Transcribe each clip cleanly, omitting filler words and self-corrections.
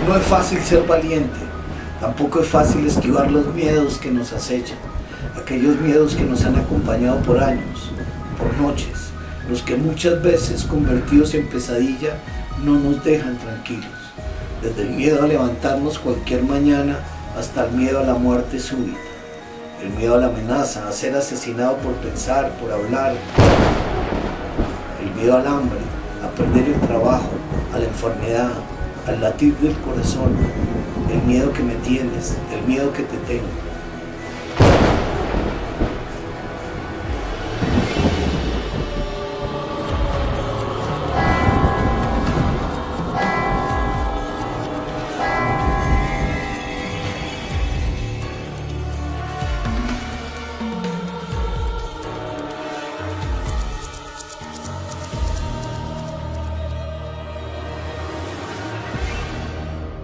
No es fácil ser valiente, tampoco es fácil esquivar los miedos que nos acechan, aquellos miedos que nos han acompañado por años, por noches, los que muchas veces convertidos en pesadilla no nos dejan tranquilos, desde el miedo a levantarnos cualquier mañana hasta el miedo a la muerte súbita, el miedo a la amenaza, a ser asesinado por pensar, por hablar, el miedo al hambre, a perder el trabajo, a la enfermedad, al latir del corazón, el miedo que me tienes, el miedo que te tengo.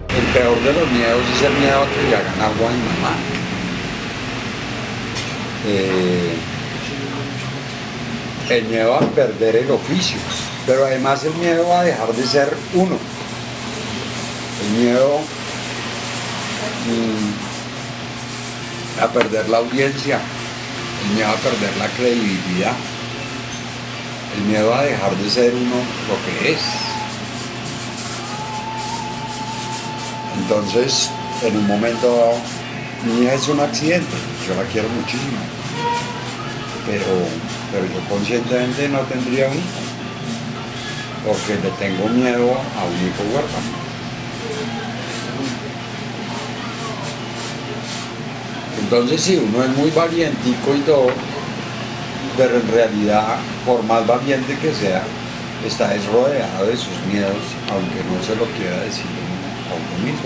El peor de los miedos es el miedo a que le hagan algo a mi mamá. El miedo a perder el oficio, pero además el miedo a dejar de ser uno. El miedo a perder la audiencia, el miedo a perder la credibilidad, el miedo a dejar de ser uno lo que es. Entonces, en un momento dado, mi hija es un accidente, yo la quiero muchísimo, pero yo conscientemente no tendría un hijo, porque le tengo miedo a un hijo huérfano. Entonces sí, uno es muy valientico y todo, pero en realidad, por más valiente que sea, está rodeado de sus miedos, aunque no se lo quiera decir.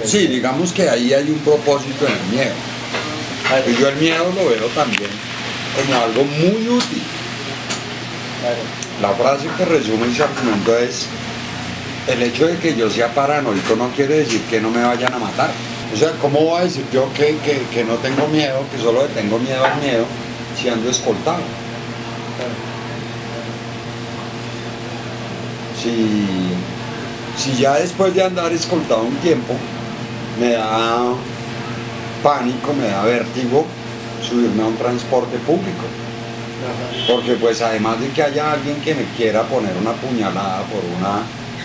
Sí, digamos que ahí hay un propósito en el miedo. Y yo el miedo lo veo también como algo muy útil. La frase que resume ese argumento es: el hecho de que yo sea paranoico no quiere decir que no me vayan a matar. O sea, ¿cómo voy a decir yo que no tengo miedo, que solo le tengo miedo al miedo, si ando escoltado? Si ya después de andar escoltado un tiempo, me da pánico, me da vértigo subirme a un transporte público. Porque pues además de que haya alguien que me quiera poner una puñalada por una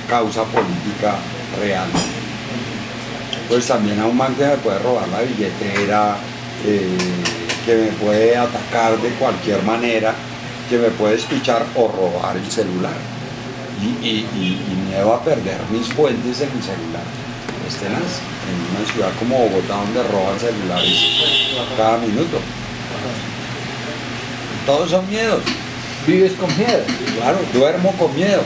causa política real, pues también a un man que me puede robar la billetera, que me puede atacar de cualquier manera, que me puede espichar o robar el celular. Y miedo a perder mis fuentes en mi celular. En una ciudad como Bogotá, donde roban celulares cada minuto. Todos son miedos. ¿Vives con miedo? Claro, duermo con miedo.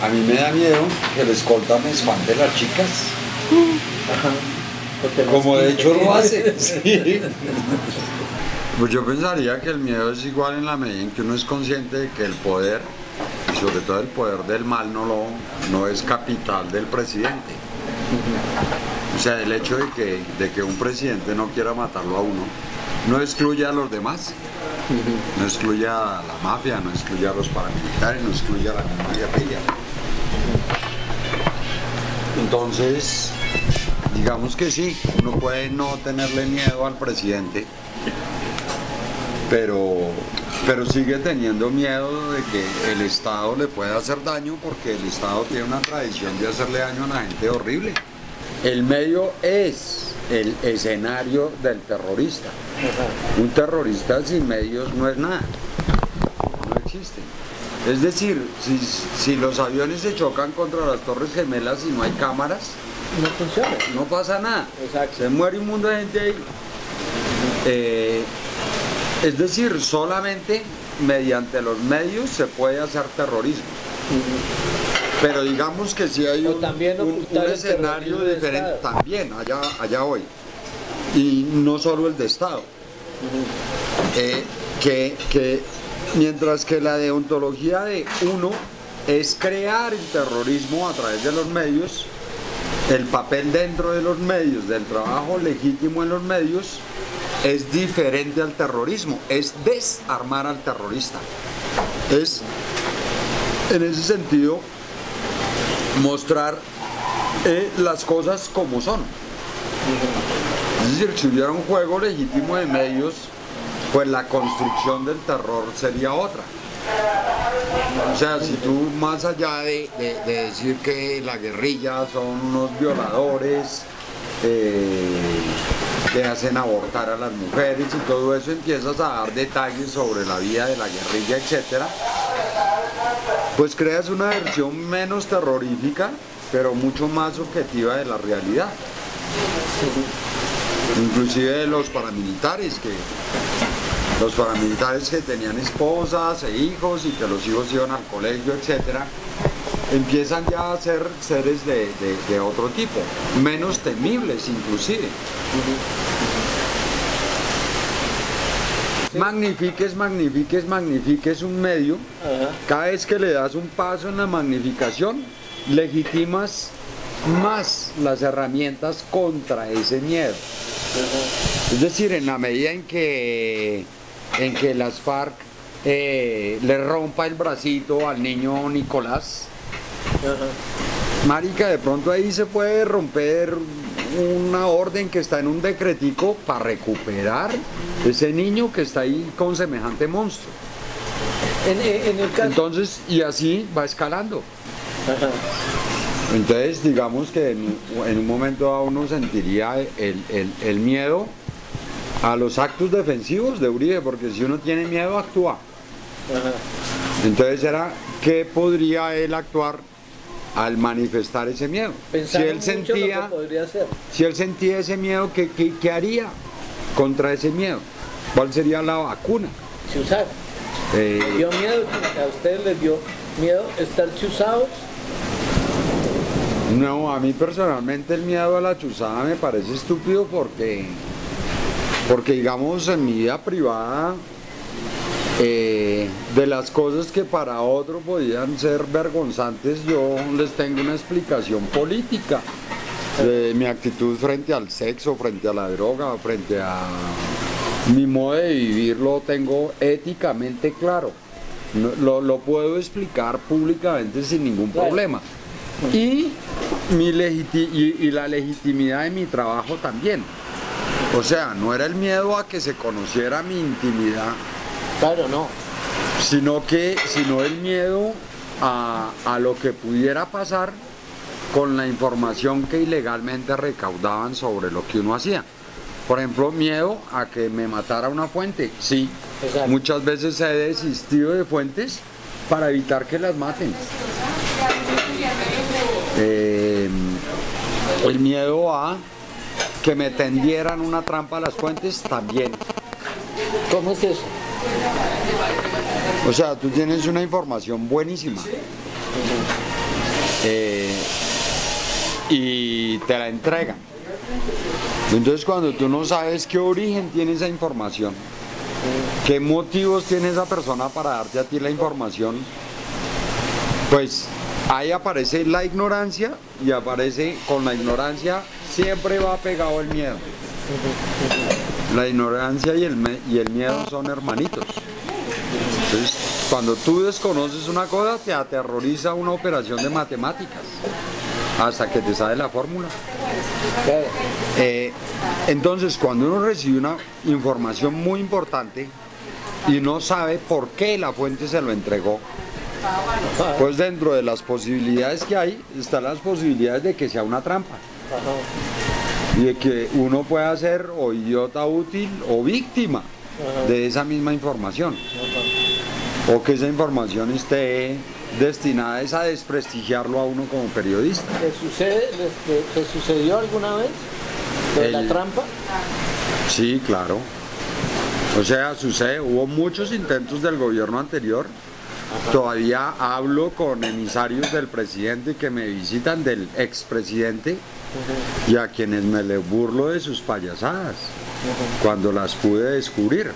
A mí me da miedo que el escolta me espante las chicas. Como de hecho lo hace. Sí. Pues yo pensaría que el miedo es igual en la medida en que uno es consciente de que el poder, y sobre todo el poder del mal, no es capital del presidente. O sea, el hecho de que un presidente no quiera matarlo a uno no excluye a los demás, no excluye a la mafia, no excluye a los paramilitares, no excluye a la misma guerrilla. Entonces, digamos que sí, uno puede no tenerle miedo al presidente, pero sigue teniendo miedo de que el Estado le pueda hacer daño, porque el Estado tiene una tradición de hacerle daño a la gente horrible. El medio es el escenario del terrorista. Un terrorista sin medios no es nada, no existe. Es decir, si los aviones se chocan contra las Torres Gemelas y no hay cámaras, no funciona. No pasa nada. Exacto. Se muere un mundo de gente ahí. Es decir, solamente mediante los medios se puede hacer terrorismo. Pero digamos que si hay un escenario diferente, también allá voy. Y no solo el de Estado. Que mientras que la deontología de uno es crear el terrorismo a través de los medios, el papel dentro de los medios, del trabajo legítimo en los medios, es diferente al terrorismo, es desarmar al terrorista. Es, en ese sentido, mostrar las cosas como son. Es decir, si hubiera un juego legítimo de medios, pues la construcción del terror sería otra. O sea, si tú, más allá de decir que la guerrilla son unos violadores, que hacen abortar a las mujeres y todo eso, empiezas a dar detalles sobre la vida de la guerrilla, etcétera, pues creas una versión menos terrorífica, pero mucho más objetiva de la realidad. Inclusive de los paramilitares que tenían esposas e hijos y que los hijos iban al colegio, etcétera, empiezan ya a ser seres de otro tipo, menos temibles inclusive. Magnifiques un medio. Cada vez que le das un paso en la magnificación, legitimas más las herramientas contra ese miedo. Es decir, en la medida en que las FARC le rompa el bracito al niño Nicolás, marica, de pronto ahí se puede romper una orden que está en un decretico para recuperar ese niño que está ahí con semejante monstruo. En el caso... Entonces, y así va escalando. Entonces, digamos que en un momento dado uno sentiría el miedo a los actos defensivos de Uribe, porque si uno tiene miedo, actúa. Entonces era, ¿qué podría él actuar al manifestar ese miedo? Si él sentía ese miedo, ¿qué haría contra ese miedo? ¿Cuál sería la vacuna? Chuzar. ¿Dio miedo? ¿A ustedes les dio miedo estar chuzados? No, a mí personalmente el miedo a la chuzada me parece estúpido porque digamos, en mi vida privada, de las cosas que para otro podían ser vergonzantes, yo les tengo una explicación política de mi actitud frente al sexo, frente a la droga, frente a mi modo de vivir, lo tengo éticamente claro, lo puedo explicar públicamente sin ningún problema. Y la legitimidad de mi trabajo también. O sea, no era el miedo a que se conociera mi intimidad. Claro, no. Sino el miedo a lo que pudiera pasar con la información que ilegalmente recaudaban sobre lo que uno hacía. Por ejemplo, miedo a que me matara una fuente. Sí, exacto. Muchas veces he desistido de fuentes para evitar que las maten. El miedo a que me tendieran una trampa a las fuentes también. ¿Cómo es eso? O sea, tú tienes una información buenísima y te la entregan. Entonces, cuando tú no sabes qué origen tiene esa información, qué motivos tiene esa persona para darte a ti la información, pues ahí aparece la ignorancia, y aparece, con la ignorancia siempre va pegado el miedo. La ignorancia y el miedo son hermanitos. Entonces, cuando tú desconoces una cosa, te aterroriza una operación de matemáticas hasta que te sale la fórmula. Entonces, cuando uno recibe una información muy importante y no sabe por qué la fuente se lo entregó, pues dentro de las posibilidades que hay, están las posibilidades de que sea una trampa. Y de que uno pueda ser o idiota útil o víctima de esa misma información. O que esa información esté destinada a desprestigiarlo a uno como periodista. ¿Le sucedió alguna vez la trampa? Sí, claro. O sea, sucede, hubo muchos intentos del gobierno anterior. Todavía hablo con emisarios del presidente que me visitan, del expresidente, y a quienes me le burlo de sus payasadas, cuando las pude descubrir.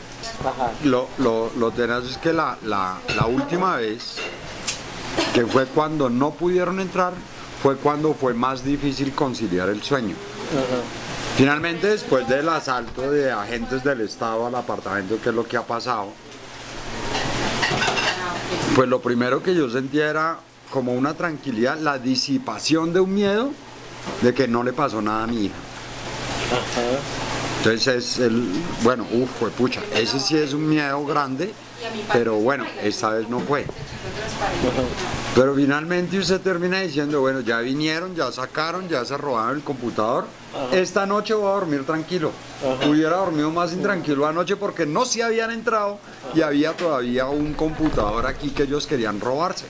Lo tenaz es que la última vez, que fue cuando no pudieron entrar, fue cuando fue más difícil conciliar el sueño. Finalmente, después del asalto de agentes del Estado al apartamento, que es lo que ha pasado, pues lo primero que yo sentía era como una tranquilidad, la disipación de un miedo de que no le pasó nada a mi hija. Ajá. Entonces bueno, fue pucha, ese sí es un miedo grande, pero bueno, esta vez no fue. Pero finalmente usted termina diciendo, bueno, ya vinieron, ya sacaron, ya se robaron el computador. Ajá. Esta noche voy a dormir tranquilo. Ajá. Hubiera dormido más intranquilo anoche porque no se habían entrado. Ajá. Y había todavía un computador aquí que ellos querían robarse.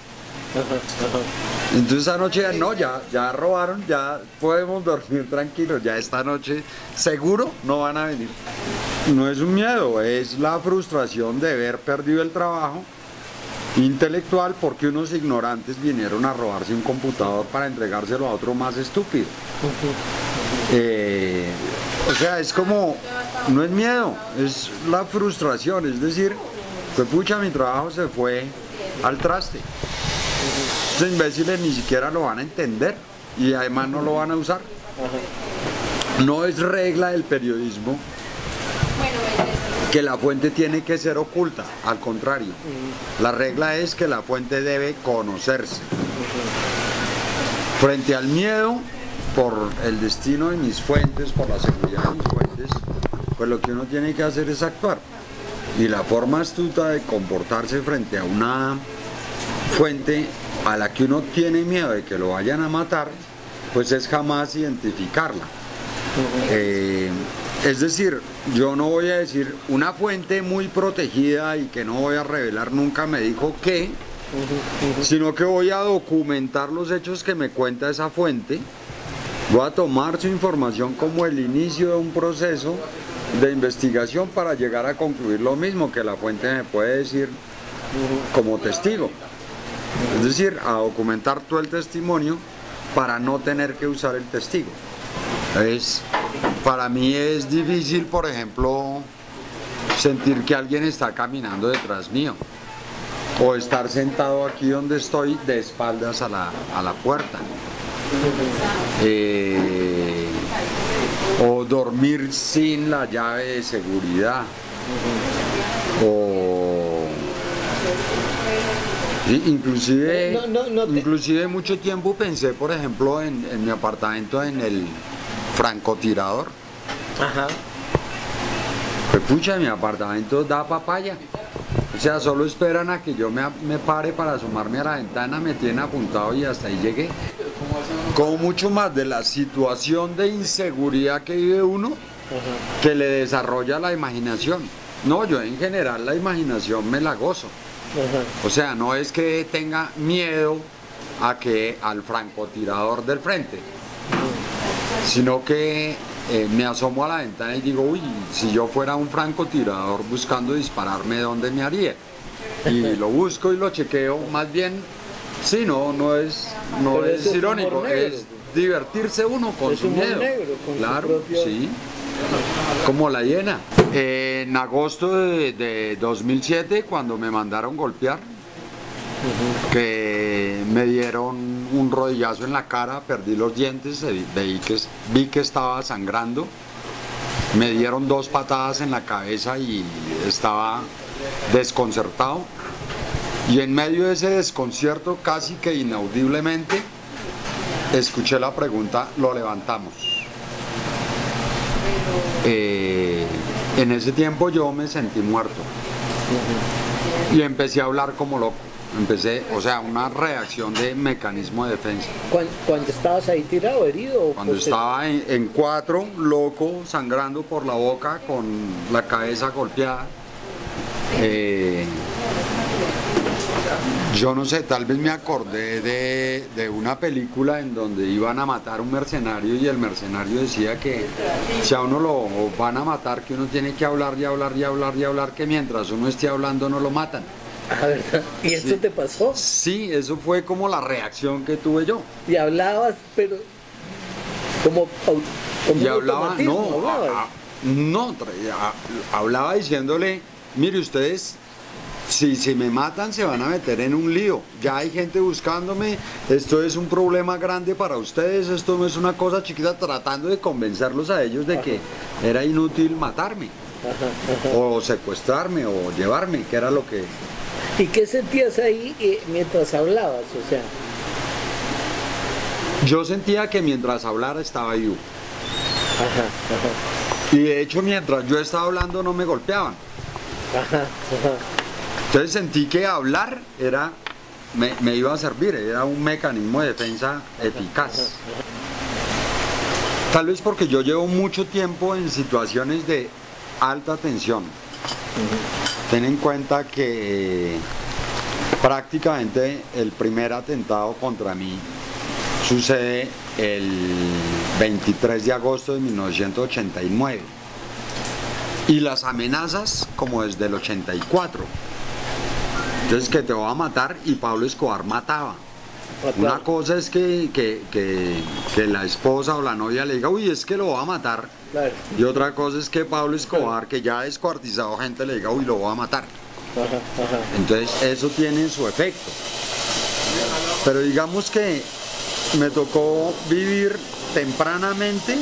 Ajá. Ajá. Entonces anoche no, ya robaron, ya podemos dormir tranquilos. Ya esta noche seguro no van a venir. No es un miedo, es la frustración de haber perdido el trabajo intelectual porque unos ignorantes vinieron a robarse un computador para entregárselo a otro más estúpido. O sea, es como, no es miedo, es la frustración, es decir, pues pucha, mi trabajo se fue al traste. Estos imbéciles ni siquiera lo van a entender y además no lo van a usar. No es regla del periodismo que la fuente tiene que ser oculta, al contrario, la regla es que la fuente debe conocerse. Frente al miedo por el destino de mis fuentes, por la seguridad de mis fuentes, pues lo que uno tiene que hacer es actuar. Y la forma astuta de comportarse frente a una fuente a la que uno tiene miedo de que lo vayan a matar, pues es jamás identificarla. Es decir, yo no voy a decir una fuente muy protegida y que no voy a revelar nunca me dijo qué, sino que voy a documentar los hechos que me cuenta esa fuente. Voy a tomar su información como el inicio de un proceso de investigación para llegar a concluir lo mismo que la fuente me puede decir como testigo. Es decir, a documentar todo el testimonio para no tener que usar el testigo. Para mí es difícil, por ejemplo, sentir que alguien está caminando detrás mío o estar sentado aquí donde estoy de espaldas a la puerta, o dormir sin la llave de seguridad, o inclusive mucho tiempo pensé, por ejemplo, en mi apartamento en el francotirador. Ajá. Pues pucha, mi apartamento da papaya. O sea, solo esperan a que yo me pare para asomarme a la ventana, me tienen apuntado y hasta ahí llegué. Como mucho más de la situación de inseguridad que vive uno, ajá, que le desarrolla la imaginación. No, yo en general la imaginación me la gozo. Ajá. O sea, no es que tenga miedo al francotirador del frente, sino que me asomo a la ventana y digo, uy, si yo fuera un francotirador buscando dispararme, ¿dónde me haría? Y lo busco y lo chequeo, más bien, sí, no es irónico, es divertirse uno con su miedo. Negro, con claro, su propio... sí, como la hiena. En agosto de 2007, cuando me mandaron golpear, que me dieron un rodillazo en la cara, perdí los dientes, vi que estaba sangrando, me dieron 2 patadas en la cabeza y estaba desconcertado, y en medio de ese desconcierto, casi que inaudiblemente, escuché la pregunta, ¿lo levantamos? En ese tiempo yo me sentí muerto y empecé a hablar como loco. O sea, una reacción de mecanismo de defensa. ¿Cuando estabas ahí tirado, herido? Cuando estaba en 4, loco, sangrando por la boca, con la cabeza golpeada. Yo no sé, tal vez me acordé de una película en donde iban a matar a un mercenario y el mercenario decía que si a uno lo van a matar, que uno tiene que hablar y hablar y hablar y hablar, que mientras uno esté hablando no lo matan. Ah, ¿verdad? ¿Y esto te pasó? Sí, eso fue como la reacción que tuve yo. Y hablabas, pero como y hablaba, hablaba diciéndole, mire ustedes, si me matan se van a meter en un lío, ya hay gente buscándome, esto es un problema grande para ustedes, esto no es una cosa chiquita, tratando de convencerlos a ellos de que era inútil matarme, o secuestrarme, o llevarme, que era lo que... ¿Y qué sentías ahí mientras hablabas? O sea, Yo sentía que mientras hablara estaba vivo. Ajá, ajá. Y de hecho mientras yo estaba hablando no me golpeaban. Ajá, ajá. Entonces sentí que hablar me iba a servir, era un mecanismo de defensa eficaz. Tal vez porque yo llevo mucho tiempo en situaciones de alta tensión. Ten en cuenta que prácticamente el primer atentado contra mí sucede el 23 de agosto de 1989 y las amenazas como desde el 84. Entonces que te voy a matar, y Pablo Escobar mataba. Una cosa es que la esposa o la novia le diga, uy, es que lo voy a matar. Claro. Y otra cosa es que Pablo Escobar, que ya ha descuartizado gente, le diga, uy, lo voy a matar. Ajá, ajá. Entonces eso tiene su efecto. Pero digamos que me tocó vivir tempranamente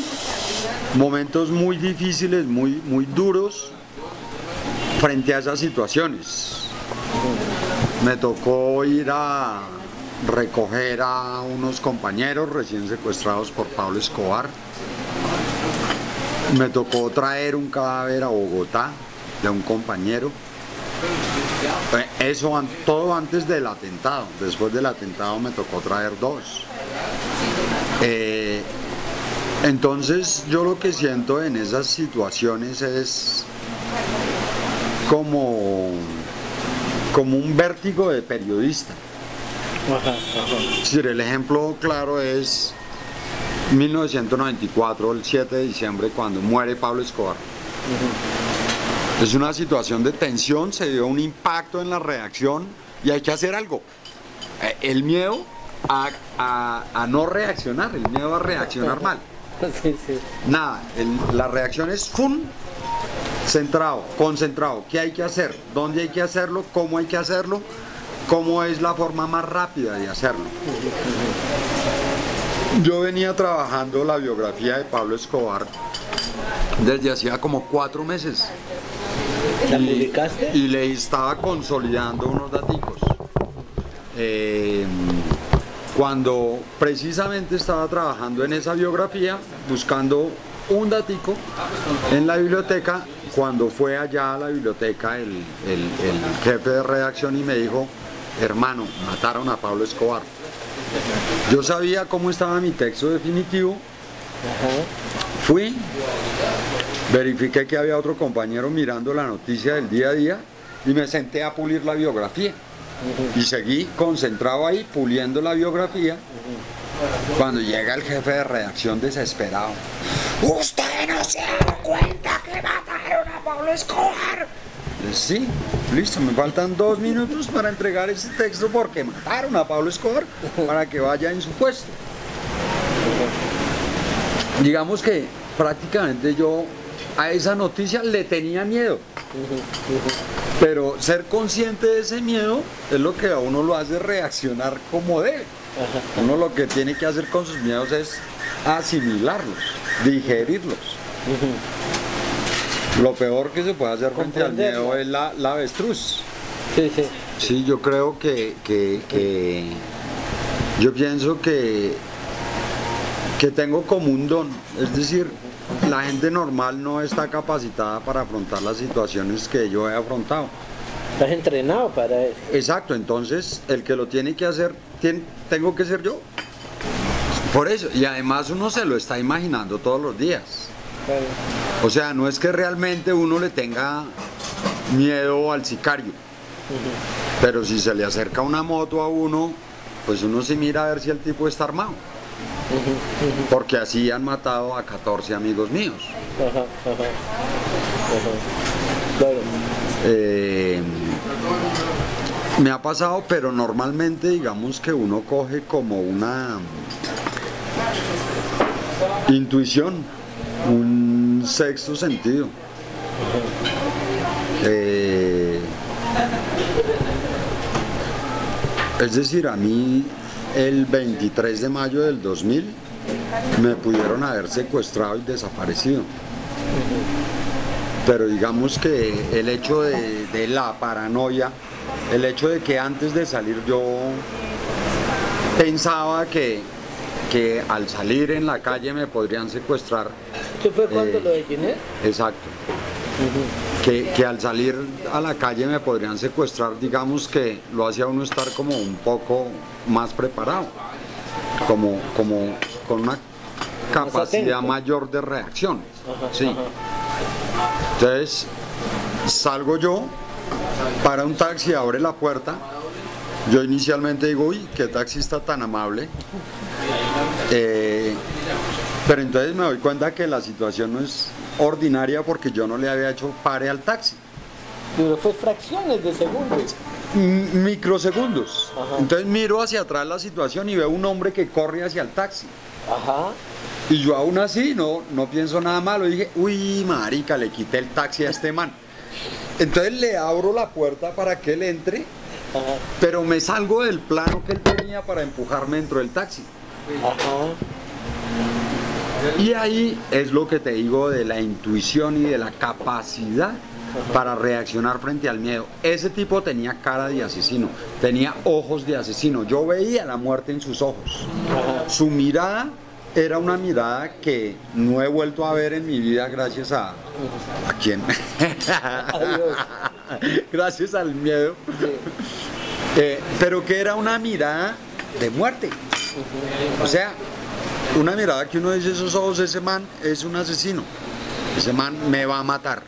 momentos muy difíciles, muy duros frente a esas situaciones. Me tocó ir a recoger a unos compañeros recién secuestrados por Pablo Escobar. Me tocó traer un cadáver a Bogotá de un compañero. Eso todo antes del atentado. Después del atentado me tocó traer dos. Entonces yo lo que siento en esas situaciones es como un vértigo de periodista. Ajá, ajá. Es decir, el ejemplo claro es 1994, el 7 de diciembre, cuando muere Pablo Escobar. Es una situación de tensión, se dio un impacto en la reacción y hay que hacer algo. El miedo a no reaccionar, el miedo a reaccionar mal. Sí, sí. Nada, la reacción es ¡fum! Centrado, concentrado. ¿Qué hay que hacer? ¿Dónde hay que hacerlo? ¿Cómo hay que hacerlo? ¿Cómo es la forma más rápida de hacerlo? Yo venía trabajando la biografía de Pablo Escobar desde hacía como 4 meses. ¿La publicaste? Y le estaba consolidando unos daticos. Cuando precisamente estaba trabajando en esa biografía, buscando un datico en la biblioteca, cuando fue allá a la biblioteca el jefe de redacción y me dijo, hermano, mataron a Pablo Escobar. Yo sabía cómo estaba mi texto definitivo. Ajá. Fui, verifiqué que había otro compañero mirando la noticia del día a día y me senté a pulir la biografía. Y seguí concentrado ahí, puliendo la biografía, cuando llega el jefe de redacción desesperado. ¿Usted no se da cuenta que mataron a Pablo Escobar? Sí, listo, me faltan 2 minutos para entregar ese texto porque mataron a Pablo Escobar para que vaya en su puesto. Digamos que prácticamente yo a esa noticia le tenía miedo. Pero ser consciente de ese miedo es lo que a uno lo hace reaccionar como debe. Uno lo que tiene que hacer con sus miedos es asimilarlos, digerirlos. Lo peor que se puede hacer frente al miedo es la avestruz. Sí, sí. Sí, yo creo yo pienso que tengo como un don, es decir, la gente normal no está capacitada para afrontar las situaciones que yo he afrontado. Estás entrenado para eso. Exacto, entonces el que lo tiene que hacer, tengo que ser yo. Por eso, y además uno se lo está imaginando todos los días. Claro. O sea, no es que realmente uno le tenga miedo al sicario, pero si se le acerca una moto a uno, pues uno se mira a ver si el tipo está armado. Porque así han matado a 14 amigos míos. Ajá, ajá. Ajá. Claro. Me ha pasado, pero normalmente digamos que uno coge como una intuición, un sexto sentido. Es decir, a mí el 23 de mayo del 2000 me pudieron haber secuestrado y desaparecido. Pero digamos que el hecho de la paranoia, el hecho de que antes de salir yo pensaba que que al salir en la calle me podrían secuestrar. ¿Qué fue cuando lo de Ginés? Exacto. Que al salir a la calle me podrían secuestrar, digamos que lo hacía uno estar como un poco más preparado, como con una capacidad mayor de reacción. Sí. Entonces salgo yo, para un taxi, abre la puerta. Yo inicialmente digo, uy, qué taxista tan amable. Pero entonces me doy cuenta que la situación no es ordinaria porque yo no le había hecho pare al taxi. Pero fue fracciones de segundos. Microsegundos. Ajá. Entonces miro hacia atrás la situación y veo un hombre que corre hacia el taxi. Ajá. Y yo aún así no pienso nada malo. Dije, uy, marica, le quité el taxi a este man. Entonces le abro la puerta para que él entre. Ajá. Pero me salgo del plano que él tenía para empujarme dentro del taxi. Ajá. Y ahí es lo que te digo de la intuición y de la capacidad para reaccionar frente al miedo. Ese tipo tenía cara de asesino, tenía ojos de asesino. Yo veía la muerte en sus ojos. Su mirada era una mirada que no he vuelto a ver en mi vida gracias a quién. Gracias al miedo. Pero que era una mirada de muerte. O sea, una mirada que uno dice, esos ojos, ese man es un asesino, ese man me va a matar.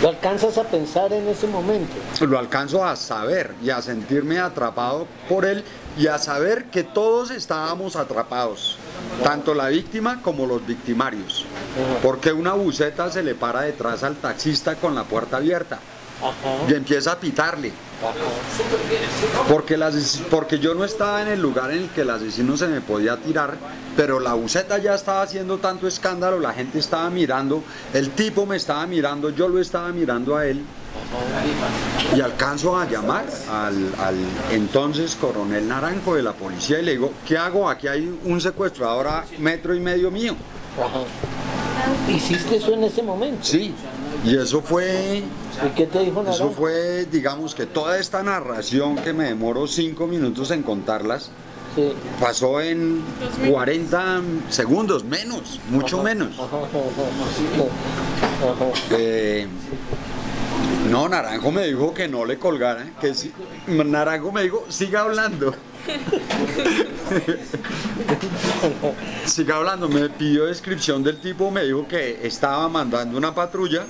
¿Lo alcanzas a pensar en ese momento? Lo alcanzo a saber y a sentirme atrapado por él y a saber que todos estábamos atrapados, tanto la víctima como los victimarios, porque una buceta se le para detrás al taxista con la puerta abierta. Y empieza a pitarle. Porque yo no estaba en el lugar en el que el asesino se me podía tirar, pero la buceta ya estaba haciendo tanto escándalo, la gente estaba mirando, el tipo me estaba mirando, yo lo estaba mirando a él. Y alcanzo a llamar al entonces coronel Naranjo de la policía y le digo, ¿qué hago? Aquí hay un secuestrador a 1,5 metros mío. ¿Hiciste eso en ese momento? Sí, y eso fue... ¿Y qué te dijo Naranjo? Eso fue, digamos que toda esta narración que me demoró 5 minutos en contarlas, sí, pasó en 40 segundos, menos, mucho menos. No, Naranjo me dijo que no le colgara, que sí, Naranjo me dijo, siga hablando. Siga hablando, me pidió descripción del tipo, me dijo que estaba mandando una patrulla,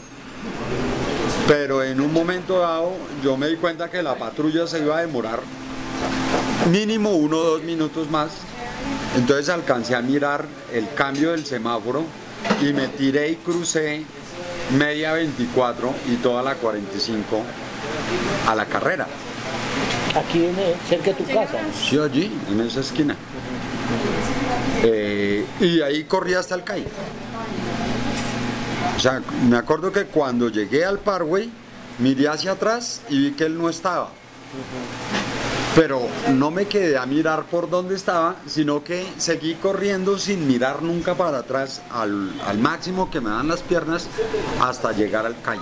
pero en un momento dado yo me di cuenta que la patrulla se iba a demorar mínimo 1 o 2 minutos más, entonces alcancé a mirar el cambio del semáforo y me tiré y crucé media 24 y toda la 45 a la carrera. Aquí cerca de tu casa. Sí, allí, en esa esquina. Y ahí corrí hasta el CAI. O sea, me acuerdo que cuando llegué al Parkway, miré hacia atrás y vi que él no estaba. Pero no me quedé a mirar por dónde estaba, sino que seguí corriendo sin mirar nunca para atrás al máximo que me dan las piernas hasta llegar al CAI.